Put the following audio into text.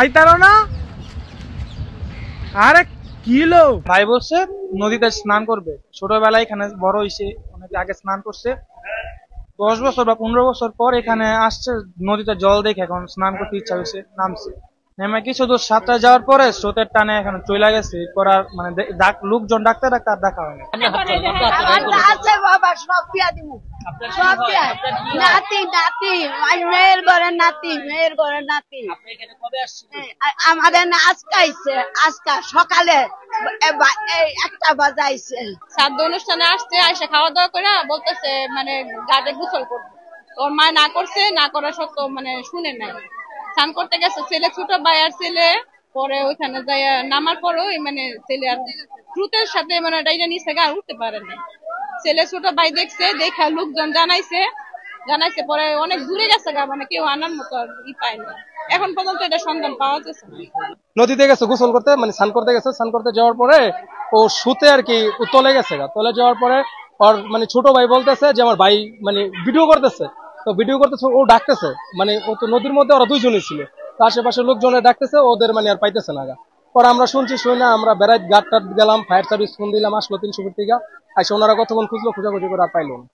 আইতারো না? আরে কিলো ভাই বলছে নদীতে স্নান করবে, ছোটবেলায় এখানে বড় হয়েছে, অনেক আগে স্নান করছে, 10 বছর বা 15 বছর পর এখানে আসছে, নদীতে জল দেখে এখন স্নান করতে ইচ্ছা হয়েছে, নামছে। নেমে কিছু দূর সাঁতরে যাওয়ার পরে স্রোতের টানে এখন চলে গেছে, এরপর আর মানে লোকজন ডাকতে ডাকতে আর দেখা হয়নি। আমাদের আজকে আজকে সকালে 1টা বাজাইছে, শ্রাদ্ধ অনুষ্ঠানে আসছে, আইসা খাওয়া দাওয়া করে বলতেছে মানে গাছে গোসল করবে, ওর মা না করছে, না করা সত্ত্বেও মানে শুনে নাই, স্নান করতে গেছে ছেলে, ছোট ভাই আর ছেলে, পরে ওইখানে যাই নামার পরও মানে ছেলে আর দ্রুতের সাথে মানে ডাইরা নিচে আর উঠতে পারে না। ছেলে ছোট ভাই দেখছে, দেখা লোকজন জানাইছে, পরে অনেক দূরে গেছে গা, মানে কেউ আনার মতো আর পায়নি, এখন পর্যন্ত এটা সন্ধান পাওয়া যাচ্ছে। নদীতে গেছে গোসল করতে, মানে স্নান করতে গেছে, স্নান করতে যাওয়ার পরে ও শুতে আর কি তলে গেছে গা, তলে যাওয়ার পরে ওর মানে ছোট ভাই বলতেছে যে আমার ভাই মানে ভিডিও করতেছে, তো ভিডিও করতেছে, ও ডাকতেছে, মানে ও তো নদীর মধ্যে ওরা দুইজনই ছিল, তো আশেপাশে লোকজনে ডাকতেছে, ওদের মানে আর পাইতেছে না গা। পরে আমরা শুনছি, শুনে না আমরা বেড়াই ঘাট টাট গেলাম, ফায়ার সার্ভিস ফোন দিলাম, আসলো 300 ফিট থেকে, আসে ওনারা কতক্ষণ খুঁজলো, খোঁজাখুঁজি করে আর পাইলো না।